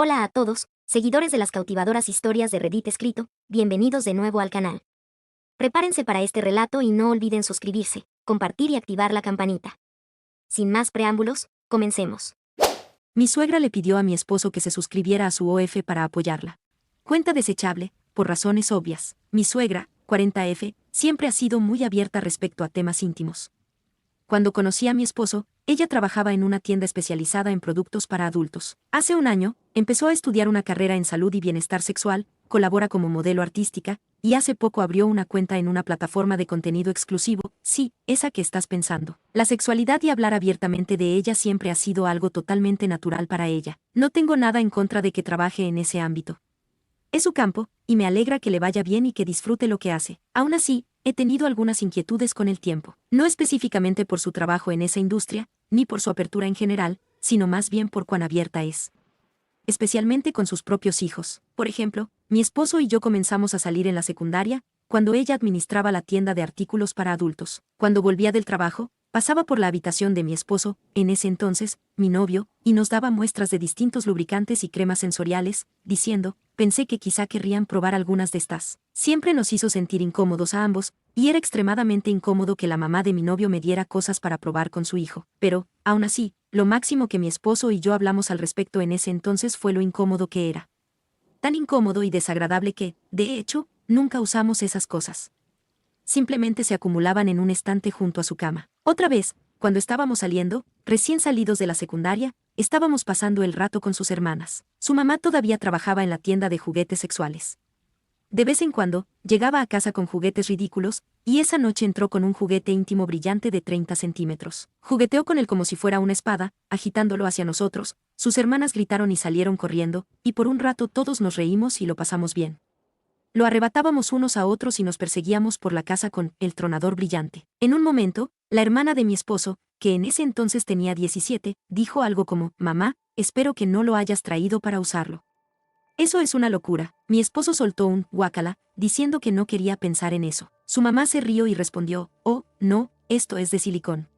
Hola a todos, seguidores de las cautivadoras historias de Reddit escrito, bienvenidos de nuevo al canal. Prepárense para este relato y no olviden suscribirse, compartir y activar la campanita. Sin más preámbulos, comencemos. Mi suegra le pidió a mi esposo que se suscribiera a su OF para apoyarla. Cuenta desechable, por razones obvias. Mi suegra, 40F, siempre ha sido muy abierta respecto a temas íntimos. Cuando conocí a mi esposo, ella trabajaba en una tienda especializada en productos para adultos. Hace un año, empezó a estudiar una carrera en salud y bienestar sexual, colabora como modelo artística, y hace poco abrió una cuenta en una plataforma de contenido exclusivo, sí, esa que estás pensando. La sexualidad y hablar abiertamente de ella siempre ha sido algo totalmente natural para ella. No tengo nada en contra de que trabaje en ese ámbito. Es su campo, y me alegra que le vaya bien y que disfrute lo que hace. Aún así, he tenido algunas inquietudes con el tiempo. No específicamente por su trabajo en esa industria, ni por su apertura en general, sino más bien por cuán abierta es. Especialmente con sus propios hijos. Por ejemplo, mi esposo y yo comenzamos a salir en la secundaria, cuando ella administraba la tienda de artículos para adultos. Cuando volvía del trabajo, pasaba por la habitación de mi esposo, en ese entonces, mi novio, y nos daba muestras de distintos lubricantes y cremas sensoriales, diciendo, pensé que quizá querrían probar algunas de estas. Siempre nos hizo sentir incómodos a ambos, y era extremadamente incómodo que la mamá de mi novio me diera cosas para probar con su hijo. Pero, aún así, lo máximo que mi esposo y yo hablamos al respecto en ese entonces fue lo incómodo que era. Tan incómodo y desagradable que, de hecho, nunca usamos esas cosas. Simplemente se acumulaban en un estante junto a su cama. Otra vez, cuando estábamos saliendo, recién salidos de la secundaria, estábamos pasando el rato con sus hermanas. Su mamá todavía trabajaba en la tienda de juguetes sexuales. De vez en cuando, llegaba a casa con juguetes ridículos, y esa noche entró con un juguete íntimo brillante de 30 centímetros. Jugueteó con él como si fuera una espada, agitándolo hacia nosotros, sus hermanas gritaron y salieron corriendo, y por un rato todos nos reímos y lo pasamos bien. Lo arrebatábamos unos a otros y nos perseguíamos por la casa con el tronador brillante. En un momento, la hermana de mi esposo, que en ese entonces tenía 17, dijo algo como, mamá, espero que no lo hayas traído para usarlo. Eso es una locura. Mi esposo soltó un guácala, diciendo que no quería pensar en eso. Su mamá se rió y respondió, oh, no, esto es de silicón.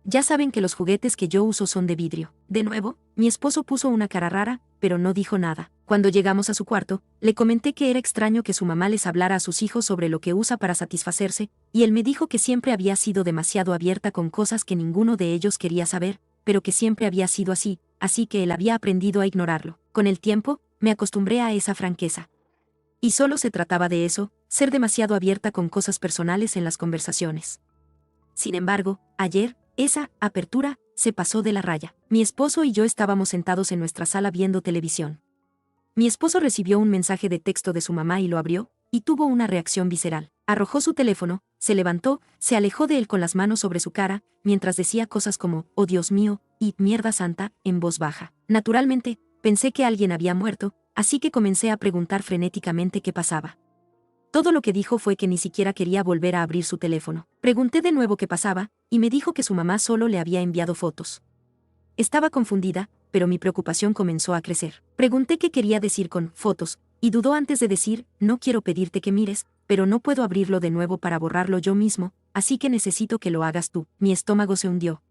Ya saben que los juguetes que yo uso son de vidrio. De nuevo, mi esposo puso una cara rara, pero no dijo nada. Cuando llegamos a su cuarto, le comenté que era extraño que su mamá les hablara a sus hijos sobre lo que usa para satisfacerse, y él me dijo que siempre había sido demasiado abierta con cosas que ninguno de ellos quería saber, pero que siempre había sido así que él había aprendido a ignorarlo. Con el tiempo, me acostumbré a esa franqueza. Y solo se trataba de eso, ser demasiado abierta con cosas personales en las conversaciones. Sin embargo, ayer, esa apertura se pasó de la raya. Mi esposo y yo estábamos sentados en nuestra sala viendo televisión. Mi esposo recibió un mensaje de texto de su mamá y lo abrió, y tuvo una reacción visceral. Arrojó su teléfono, se levantó, se alejó de él con las manos sobre su cara, mientras decía cosas como, oh Dios mío, y mierda santa, en voz baja. Naturalmente, pensé que alguien había muerto, así que comencé a preguntar frenéticamente qué pasaba. Todo lo que dijo fue que ni siquiera quería volver a abrir su teléfono. Pregunté de nuevo qué pasaba, y me dijo que su mamá solo le había enviado fotos. Estaba confundida, pero mi preocupación comenzó a crecer. Pregunté qué quería decir con fotos, y dudó antes de decir, no quiero pedirte que mires, pero no puedo abrirlo de nuevo para borrarlo yo mismo, así que necesito que lo hagas tú. Mi estómago se hundió.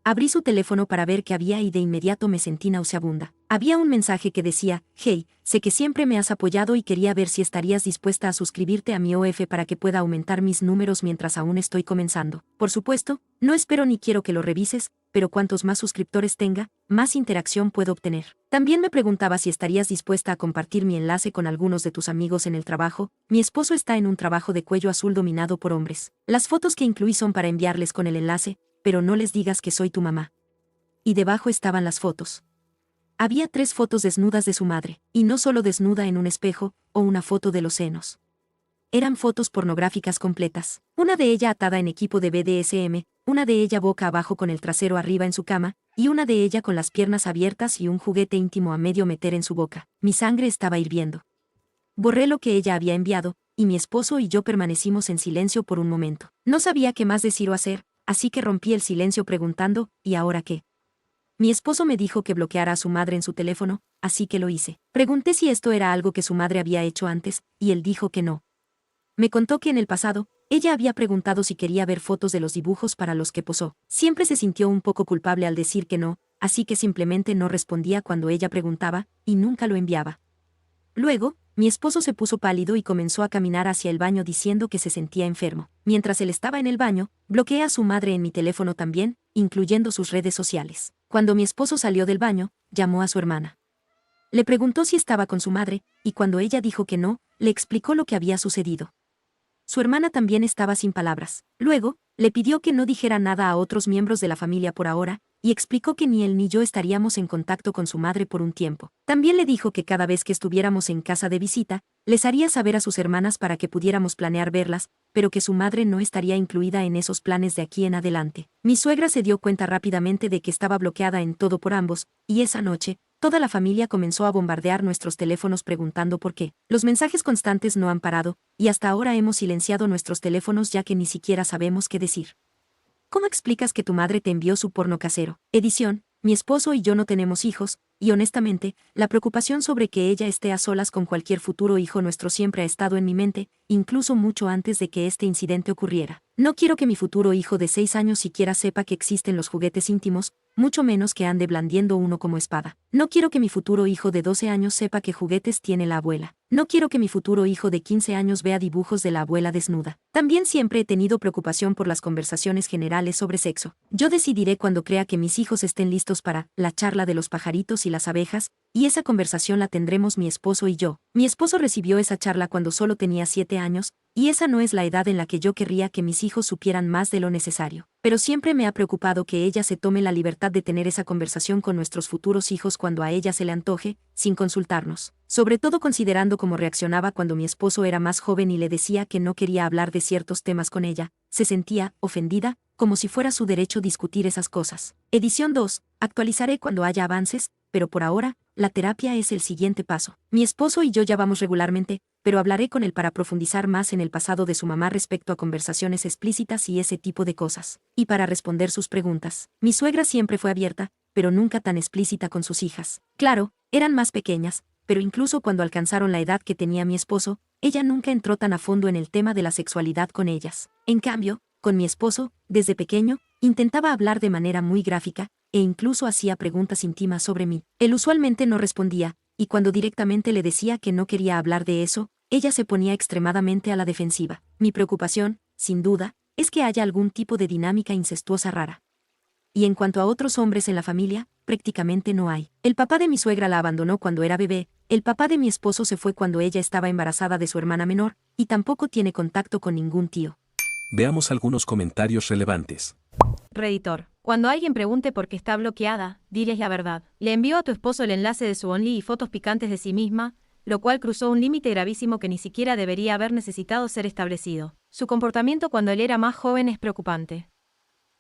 Abrí su teléfono para ver qué había y de inmediato me sentí nauseabunda. Había un mensaje que decía, hey, sé que siempre me has apoyado y quería ver si estarías dispuesta a suscribirte a mi OF para que pueda aumentar mis números mientras aún estoy comenzando. Por supuesto, no espero ni quiero que lo revises, pero cuantos más suscriptores tenga, más interacción puedo obtener. También me preguntaba si estarías dispuesta a compartir mi enlace con algunos de tus amigos en el trabajo. Mi esposo está en un trabajo de cuello azul dominado por hombres. Las fotos que incluí son para enviarles con el enlace, pero no les digas que soy tu mamá. Y debajo estaban las fotos. Había 3 fotos desnudas de su madre, y no solo desnuda en un espejo, o una foto de los senos. Eran fotos pornográficas completas. Una de ella atada en equipo de BDSM, una de ella boca abajo con el trasero arriba en su cama, y una de ella con las piernas abiertas y un juguete íntimo a medio meter en su boca. Mi sangre estaba hirviendo. Borré lo que ella había enviado, y mi esposo y yo permanecimos en silencio por un momento. No sabía qué más decir o hacer, así que rompí el silencio preguntando, ¿y ahora qué? Mi esposo me dijo que bloqueara a su madre en su teléfono, así que lo hice. Pregunté si esto era algo que su madre había hecho antes, y él dijo que no. Me contó que en el pasado, ella había preguntado si quería ver fotos de los dibujos para los que posó. Siempre se sintió un poco culpable al decir que no, así que simplemente no respondía cuando ella preguntaba, y nunca lo enviaba. Luego, mi esposo se puso pálido y comenzó a caminar hacia el baño diciendo que se sentía enfermo. Mientras él estaba en el baño, bloqueé a su madre en mi teléfono también, incluyendo sus redes sociales. Cuando mi esposo salió del baño, llamó a su hermana. Le preguntó si estaba con su madre, y cuando ella dijo que no, le explicó lo que había sucedido. Su hermana también estaba sin palabras. Luego, le pidió que no dijera nada a otros miembros de la familia por ahora, y explicó que ni él ni yo estaríamos en contacto con su madre por un tiempo. También le dijo que cada vez que estuviéramos en casa de visita, les haría saber a sus hermanas para que pudiéramos planear verlas, pero que su madre no estaría incluida en esos planes de aquí en adelante. Mi suegra se dio cuenta rápidamente de que estaba bloqueada en todo por ambos, y esa noche, toda la familia comenzó a bombardear nuestros teléfonos preguntando por qué. Los mensajes constantes no han parado, y hasta ahora hemos silenciado nuestros teléfonos ya que ni siquiera sabemos qué decir. ¿Cómo explicas que tu madre te envió su porno casero? Edición, mi esposo y yo no tenemos hijos, y honestamente, la preocupación sobre que ella esté a solas con cualquier futuro hijo nuestro siempre ha estado en mi mente, incluso mucho antes de que este incidente ocurriera. No quiero que mi futuro hijo de 6 años siquiera sepa que existen los juguetes íntimos, mucho menos que ande blandiendo uno como espada. No quiero que mi futuro hijo de 12 años sepa qué juguetes tiene la abuela. No quiero que mi futuro hijo de 15 años vea dibujos de la abuela desnuda. También siempre he tenido preocupación por las conversaciones generales sobre sexo. Yo decidiré cuando crea que mis hijos estén listos para la charla de los pajaritos y las abejas, y esa conversación la tendremos mi esposo y yo. Mi esposo recibió esa charla cuando solo tenía 7 años, y esa no es la edad en la que yo querría que mis hijos supieran más de lo necesario. Pero siempre me ha preocupado que ella se tome la libertad de tener esa conversación con nuestros futuros hijos cuando a ella se le antoje, sin consultarnos. Sobre todo considerando cómo reaccionaba cuando mi esposo era más joven y le decía que no quería hablar de ciertos temas con ella, se sentía ofendida, como si fuera su derecho discutir esas cosas. Edición 2. Actualizaré cuando haya avances, pero por ahora, la terapia es el siguiente paso. Mi esposo y yo ya vamos regularmente, pero hablaré con él para profundizar más en el pasado de su mamá respecto a conversaciones explícitas y ese tipo de cosas. Y para responder sus preguntas. Mi suegra siempre fue abierta, pero nunca tan explícita con sus hijas. Claro, eran más pequeñas, pero incluso cuando alcanzaron la edad que tenía mi esposo, ella nunca entró tan a fondo en el tema de la sexualidad con ellas. En cambio, con mi esposo, desde pequeño, intentaba hablar de manera muy gráfica, e incluso hacía preguntas íntimas sobre mí. Él usualmente no respondía, y cuando directamente le decía que no quería hablar de eso, ella se ponía extremadamente a la defensiva. Mi preocupación, sin duda, es que haya algún tipo de dinámica incestuosa rara. Y en cuanto a otros hombres en la familia, prácticamente no hay. El papá de mi suegra la abandonó cuando era bebé, el papá de mi esposo se fue cuando ella estaba embarazada de su hermana menor, y tampoco tiene contacto con ningún tío. Veamos algunos comentarios relevantes. Redditor. Cuando alguien pregunte por qué está bloqueada, diles la verdad. Le envió a tu esposo el enlace de su Only y fotos picantes de sí misma, lo cual cruzó un límite gravísimo que ni siquiera debería haber necesitado ser establecido. Su comportamiento cuando él era más joven es preocupante.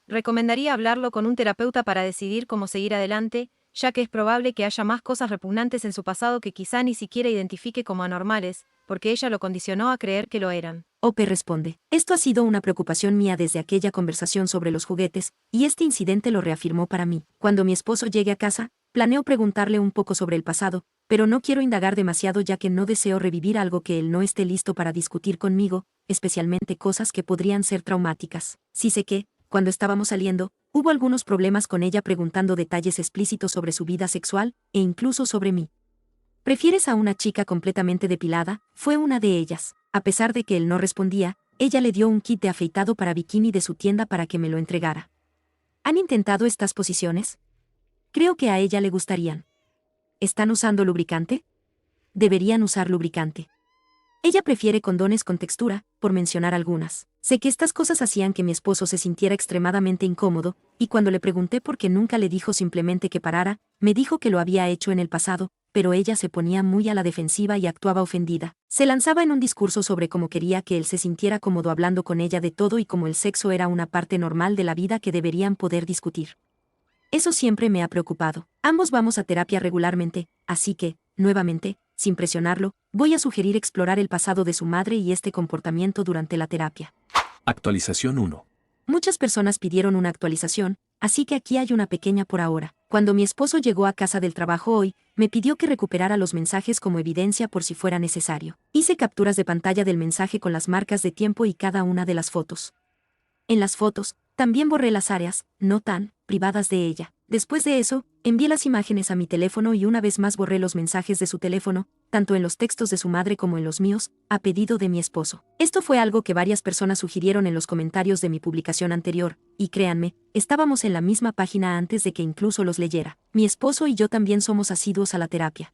Recomendaría hablarlo con un terapeuta para decidir cómo seguir adelante, ya que es probable que haya más cosas repugnantes en su pasado que quizá ni siquiera identifique como anormales, porque ella lo condicionó a creer que lo eran. Ope responde, esto ha sido una preocupación mía desde aquella conversación sobre los juguetes, y este incidente lo reafirmó para mí. Cuando mi esposo llegue a casa, planeo preguntarle un poco sobre el pasado, pero no quiero indagar demasiado ya que no deseo revivir algo que él no esté listo para discutir conmigo, especialmente cosas que podrían ser traumáticas. Sí sé que, cuando estábamos saliendo, hubo algunos problemas con ella preguntando detalles explícitos sobre su vida sexual, e incluso sobre mí. ¿Prefieres a una chica completamente depilada? Fue una de ellas. A pesar de que él no respondía, ella le dio un kit de afeitado para bikini de su tienda para que me lo entregara. ¿Han intentado estas posiciones? Creo que a ella le gustarían. ¿Están usando lubricante? Deberían usar lubricante. Ella prefiere condones con textura, por mencionar algunas. Sé que estas cosas hacían que mi esposo se sintiera extremadamente incómodo, y cuando le pregunté por qué nunca le dijo simplemente que parara, me dijo que lo había hecho en el pasado, pero ella se ponía muy a la defensiva y actuaba ofendida. Se lanzaba en un discurso sobre cómo quería que él se sintiera cómodo hablando con ella de todo y cómo el sexo era una parte normal de la vida que deberían poder discutir. Eso siempre me ha preocupado. Ambos vamos a terapia regularmente, así que, nuevamente, sin presionarlo, voy a sugerir explorar el pasado de su madre y este comportamiento durante la terapia. Actualización 1. Muchas personas pidieron una actualización, así que aquí hay una pequeña por ahora. Cuando mi esposo llegó a casa del trabajo hoy, me pidió que recuperara los mensajes como evidencia por si fuera necesario. Hice capturas de pantalla del mensaje con las marcas de tiempo y cada una de las fotos. En las fotos, también borré las áreas, no tan privadas de ella. Después de eso, envié las imágenes a mi teléfono y una vez más borré los mensajes de su teléfono, tanto en los textos de su madre como en los míos, a pedido de mi esposo. Esto fue algo que varias personas sugirieron en los comentarios de mi publicación anterior, y créanme, estábamos en la misma página antes de que incluso los leyera. Mi esposo y yo también somos asiduos a la terapia,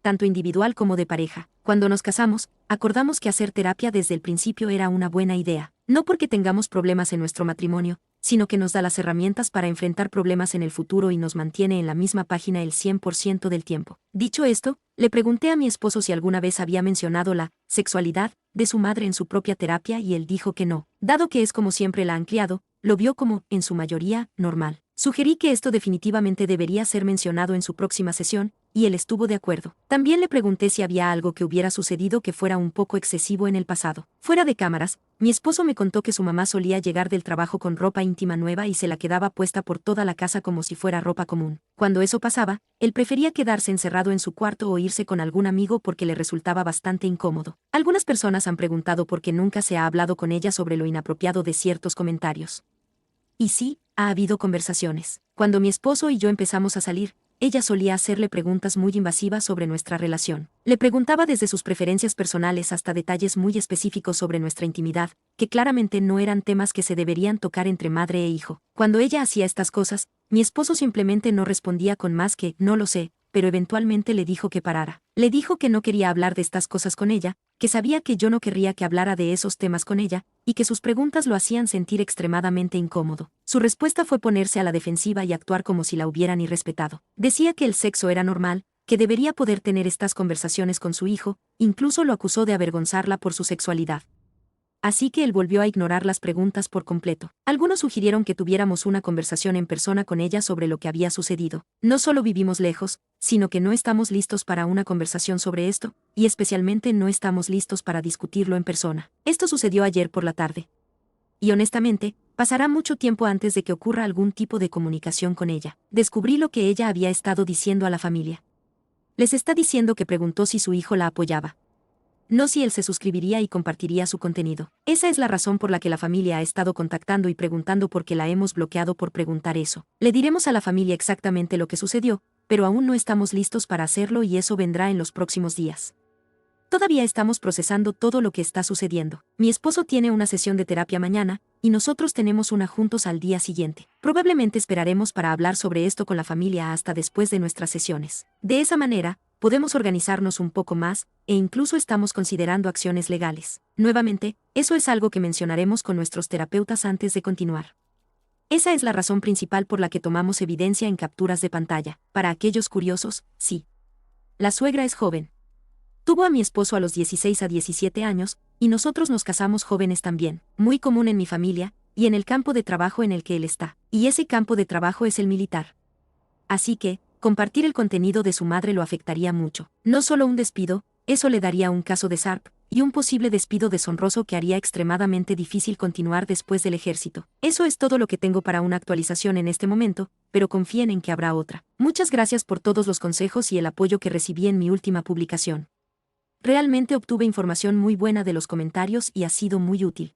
tanto individual como de pareja. Cuando nos casamos, acordamos que hacer terapia desde el principio era una buena idea, no porque tengamos problemas en nuestro matrimonio, sino que nos da las herramientas para enfrentar problemas en el futuro y nos mantiene en la misma página el 100% del tiempo. Dicho esto, le pregunté a mi esposo si alguna vez había mencionado la sexualidad de su madre en su propia terapia y él dijo que no. Dado que es como siempre la han criado, lo vio como, en su mayoría, normal. Sugerí que esto definitivamente debería ser mencionado en su próxima sesión, y él estuvo de acuerdo. También le pregunté si había algo que hubiera sucedido que fuera un poco excesivo en el pasado. Fuera de cámaras, mi esposo me contó que su mamá solía llegar del trabajo con ropa íntima nueva y se la quedaba puesta por toda la casa como si fuera ropa común. Cuando eso pasaba, él prefería quedarse encerrado en su cuarto o irse con algún amigo porque le resultaba bastante incómodo. Algunas personas han preguntado por qué nunca se ha hablado con ella sobre lo inapropiado de ciertos comentarios. Y sí, ha habido conversaciones. Cuando mi esposo y yo empezamos a salir, ella solía hacerle preguntas muy invasivas sobre nuestra relación. Le preguntaba desde sus preferencias personales hasta detalles muy específicos sobre nuestra intimidad, que claramente no eran temas que se deberían tocar entre madre e hijo. Cuando ella hacía estas cosas, mi esposo simplemente no respondía con más que, no lo sé, pero eventualmente le dijo que parara. Le dijo que no quería hablar de estas cosas con ella, que sabía que yo no querría que hablara de esos temas con ella, y que sus preguntas lo hacían sentir extremadamente incómodo. Su respuesta fue ponerse a la defensiva y actuar como si la hubieran irrespetado. Decía que el sexo era normal, que debería poder tener estas conversaciones con su hijo, incluso lo acusó de avergonzarla por su sexualidad. Así que él volvió a ignorar las preguntas por completo. Algunos sugirieron que tuviéramos una conversación en persona con ella sobre lo que había sucedido. No solo vivimos lejos, sino que no estamos listos para una conversación sobre esto, y especialmente no estamos listos para discutirlo en persona. Esto sucedió ayer por la tarde. Y honestamente, pasará mucho tiempo antes de que ocurra algún tipo de comunicación con ella. Descubrí lo que ella había estado diciendo a la familia. Les está diciendo que preguntó si su hijo la apoyaba. No si él se suscribiría y compartiría su contenido. Esa es la razón por la que la familia ha estado contactando y preguntando por qué la hemos bloqueado por preguntar eso. Le diremos a la familia exactamente lo que sucedió, pero aún no estamos listos para hacerlo y eso vendrá en los próximos días. Todavía estamos procesando todo lo que está sucediendo. Mi esposo tiene una sesión de terapia mañana, y nosotros tenemos una juntos al día siguiente. Probablemente esperaremos para hablar sobre esto con la familia hasta después de nuestras sesiones. De esa manera, podemos organizarnos un poco más, e incluso estamos considerando acciones legales. Nuevamente, eso es algo que mencionaremos con nuestros terapeutas antes de continuar. Esa es la razón principal por la que tomamos evidencia en capturas de pantalla. Para aquellos curiosos, sí. La suegra es joven. Tuvo a mi esposo a los 16 a 17 años, y nosotros nos casamos jóvenes también, muy común en mi familia, y en el campo de trabajo en el que él está. Y ese campo de trabajo es el militar. Así que, compartir el contenido de su madre lo afectaría mucho. No solo un despido, eso le daría un caso de SARP, y un posible despido deshonroso que haría extremadamente difícil continuar después del ejército. Eso es todo lo que tengo para una actualización en este momento, pero confíen en que habrá otra. Muchas gracias por todos los consejos y el apoyo que recibí en mi última publicación. Realmente obtuve información muy buena de los comentarios y ha sido muy útil.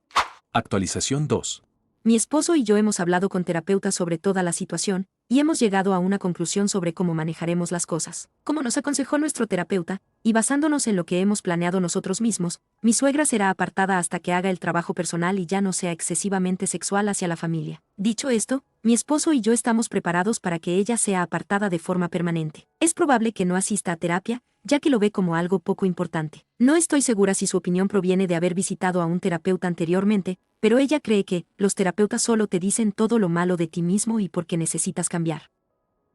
Actualización 2. Mi esposo y yo hemos hablado con terapeutas sobre toda la situación, y hemos llegado a una conclusión sobre cómo manejaremos las cosas. Como nos aconsejó nuestro terapeuta, y basándonos en lo que hemos planeado nosotros mismos, mi suegra será apartada hasta que haga el trabajo personal y ya no sea excesivamente sexual hacia la familia. Dicho esto, mi esposo y yo estamos preparados para que ella sea apartada de forma permanente. Es probable que no asista a terapia, ya que lo ve como algo poco importante. No estoy segura si su opinión proviene de haber visitado a un terapeuta anteriormente, pero ella cree que los terapeutas solo te dicen todo lo malo de ti mismo y porque necesitas cambiar.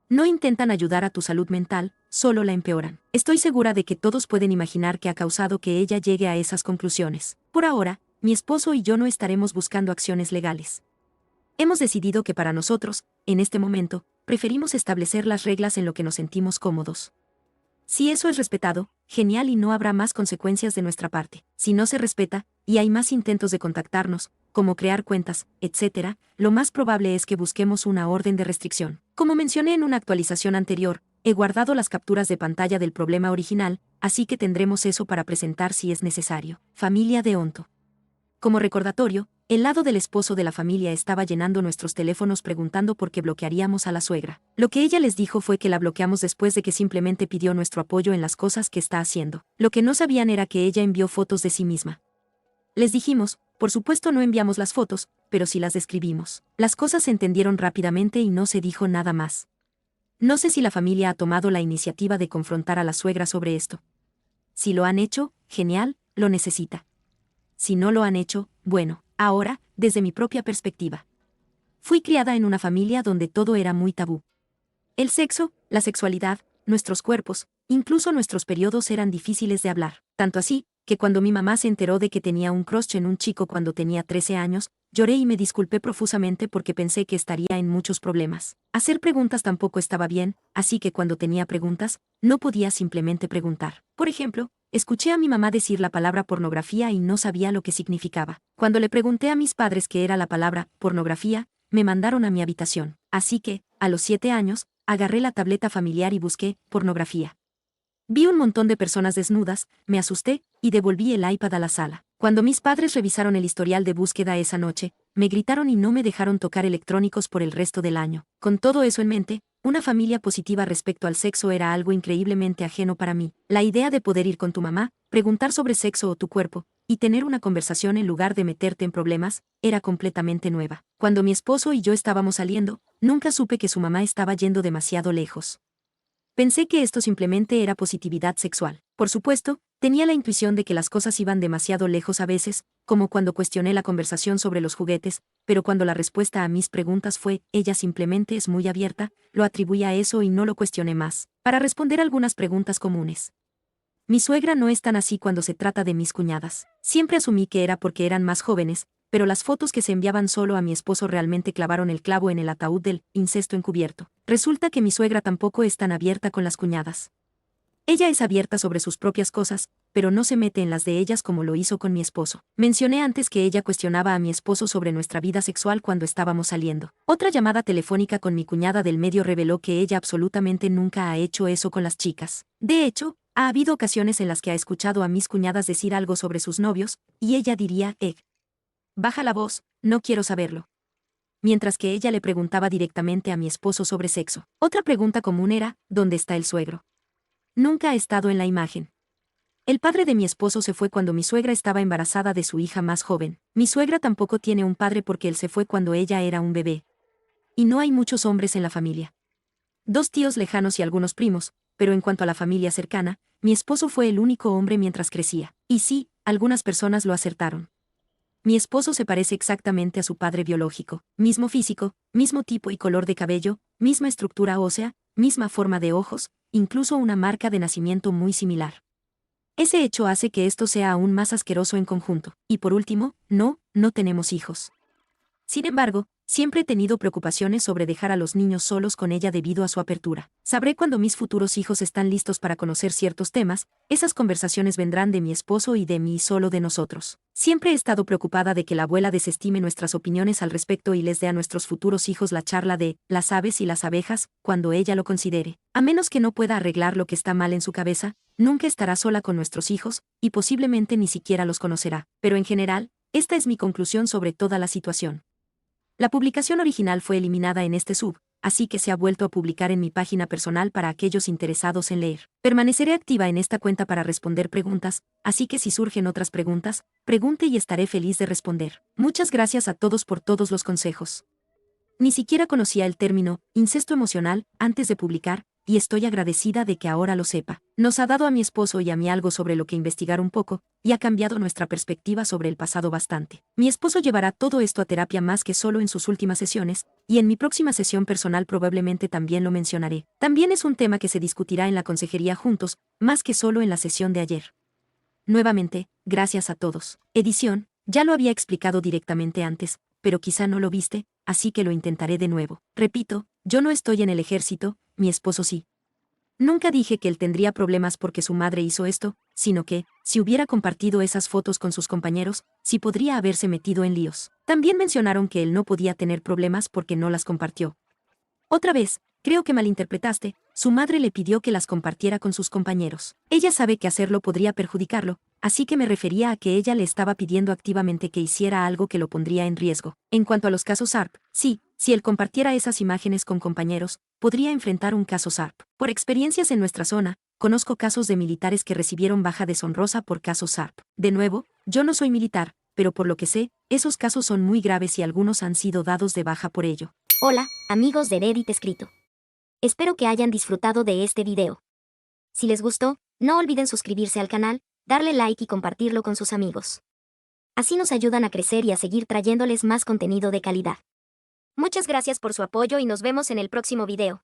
No intentan ayudar a tu salud mental, solo la empeoran. Estoy segura de que todos pueden imaginar qué ha causado que ella llegue a esas conclusiones. Por ahora, mi esposo y yo no estaremos buscando acciones legales. Hemos decidido que para nosotros, en este momento, preferimos establecer las reglas en lo que nos sentimos cómodos. Si eso es respetado, genial y no habrá más consecuencias de nuestra parte. Si no se respeta, y hay más intentos de contactarnos, como crear cuentas, etc., lo más probable es que busquemos una orden de restricción. Como mencioné en una actualización anterior, he guardado las capturas de pantalla del problema original, así que tendremos eso para presentar si es necesario. Familia de Onto. Como recordatorio, El lado del esposo de la familia estaba llenando nuestros teléfonos preguntando por qué bloquearíamos a la suegra. Lo que ella les dijo fue que la bloqueamos después de que simplemente pidió nuestro apoyo en las cosas que está haciendo. Lo que no sabían era que ella envió fotos de sí misma. Les dijimos, por supuesto no enviamos las fotos, pero sí las describimos. Las cosas se entendieron rápidamente y no se dijo nada más. No sé si la familia ha tomado la iniciativa de confrontar a la suegra sobre esto. Si lo han hecho, genial, lo necesita. Si no lo han hecho, bueno. Ahora, desde mi propia perspectiva. Fui criada en una familia donde todo era muy tabú. El sexo, la sexualidad, nuestros cuerpos, incluso nuestros periodos eran difíciles de hablar. Tanto así, que cuando mi mamá se enteró de que tenía un crush en un chico cuando tenía 13 años, lloré y me disculpé profusamente porque pensé que estaría en muchos problemas. Hacer preguntas tampoco estaba bien, así que cuando tenía preguntas, no podía simplemente preguntar. Por ejemplo, escuché a mi mamá decir la palabra pornografía y no sabía lo que significaba. Cuando le pregunté a mis padres qué era la palabra pornografía, me mandaron a mi habitación. Así que, a los 7 años, agarré la tableta familiar y busqué pornografía. Vi un montón de personas desnudas, me asusté, y devolví el iPad a la sala. Cuando mis padres revisaron el historial de búsqueda esa noche, me gritaron y no me dejaron tocar electrónicos por el resto del año. Con todo eso en mente, una familia positiva respecto al sexo era algo increíblemente ajeno para mí. La idea de poder ir con tu mamá, preguntar sobre sexo o tu cuerpo, y tener una conversación en lugar de meterte en problemas, era completamente nueva. Cuando mi esposo y yo estábamos saliendo, nunca supe que su mamá estaba yendo demasiado lejos. Pensé que esto simplemente era positividad sexual. Por supuesto, tenía la intuición de que las cosas iban demasiado lejos a veces, como cuando cuestioné la conversación sobre los juguetes, pero cuando la respuesta a mis preguntas fue, ella simplemente es muy abierta, lo atribuí a eso y no lo cuestioné más. Para responder algunas preguntas comunes. Mi suegra no es tan así cuando se trata de mis cuñadas. Siempre asumí que era porque eran más jóvenes, pero las fotos que se enviaban solo a mi esposo realmente clavaron el clavo en el ataúd del incesto encubierto. Resulta que mi suegra tampoco es tan abierta con las cuñadas. Ella es abierta sobre sus propias cosas, pero no se mete en las de ellas como lo hizo con mi esposo. Mencioné antes que ella cuestionaba a mi esposo sobre nuestra vida sexual cuando estábamos saliendo. Otra llamada telefónica con mi cuñada del medio reveló que ella absolutamente nunca ha hecho eso con las chicas. De hecho, ha habido ocasiones en las que ha escuchado a mis cuñadas decir algo sobre sus novios, y ella diría, baja la voz, no quiero saberlo. Mientras que ella le preguntaba directamente a mi esposo sobre sexo. Otra pregunta común era, ¿dónde está el suegro? Nunca ha estado en la imagen. El padre de mi esposo se fue cuando mi suegra estaba embarazada de su hija más joven. Mi suegra tampoco tiene un padre porque él se fue cuando ella era un bebé. Y no hay muchos hombres en la familia. 2 tíos lejanos y algunos primos, pero en cuanto a la familia cercana, mi esposo fue el único hombre mientras crecía. Y sí, algunas personas lo acertaron. Mi esposo se parece exactamente a su padre biológico, mismo físico, mismo tipo y color de cabello, misma estructura ósea, misma forma de ojos, incluso una marca de nacimiento muy similar. Ese hecho hace que esto sea aún más asqueroso en conjunto. Y por último, no tenemos hijos. Sin embargo, siempre he tenido preocupaciones sobre dejar a los niños solos con ella debido a su apertura. Sabré cuando mis futuros hijos están listos para conocer ciertos temas, esas conversaciones vendrán de mi esposo y de mí y solo de nosotros. Siempre he estado preocupada de que la abuela desestime nuestras opiniones al respecto y les dé a nuestros futuros hijos la charla de las aves y las abejas, cuando ella lo considere. A menos que no pueda arreglar lo que está mal en su cabeza, nunca estará sola con nuestros hijos, y posiblemente ni siquiera los conocerá. Pero en general, esta es mi conclusión sobre toda la situación. La publicación original fue eliminada en este sub, así que se ha vuelto a publicar en mi página personal para aquellos interesados en leer. Permaneceré activa en esta cuenta para responder preguntas, así que si surgen otras preguntas, pregunte y estaré feliz de responder. Muchas gracias a todos por todos los consejos. Ni siquiera conocía el término incesto emocional antes de publicar, y estoy agradecida de que ahora lo sepa. Nos ha dado a mi esposo y a mí algo sobre lo que investigar un poco, y ha cambiado nuestra perspectiva sobre el pasado bastante. Mi esposo llevará todo esto a terapia más que solo en sus últimas sesiones, y en mi próxima sesión personal probablemente también lo mencionaré. También es un tema que se discutirá en la consejería juntos, más que solo en la sesión de ayer. Nuevamente, gracias a todos. Edición, ya lo había explicado directamente antes, pero quizá no lo viste, así que lo intentaré de nuevo. Repito, yo no estoy en el ejército, mi esposo sí. Nunca dije que él tendría problemas porque su madre hizo esto, sino que, si hubiera compartido esas fotos con sus compañeros, sí podría haberse metido en líos. También mencionaron que él no podía tener problemas porque no las compartió. Otra vez, creo que malinterpretaste, su madre le pidió que las compartiera con sus compañeros. Ella sabe que hacerlo podría perjudicarlo, así que me refería a que ella le estaba pidiendo activamente que hiciera algo que lo pondría en riesgo. En cuanto a los casos ARP, sí, si él compartiera esas imágenes con compañeros, podría enfrentar un caso SARP. Por experiencias en nuestra zona, conozco casos de militares que recibieron baja deshonrosa por casos SARP. De nuevo, yo no soy militar, pero por lo que sé, esos casos son muy graves y algunos han sido dados de baja por ello. Hola, amigos de Reddit Escrito. Espero que hayan disfrutado de este video. Si les gustó, no olviden suscribirse al canal, darle like y compartirlo con sus amigos. Así nos ayudan a crecer y a seguir trayéndoles más contenido de calidad. Muchas gracias por su apoyo y nos vemos en el próximo video.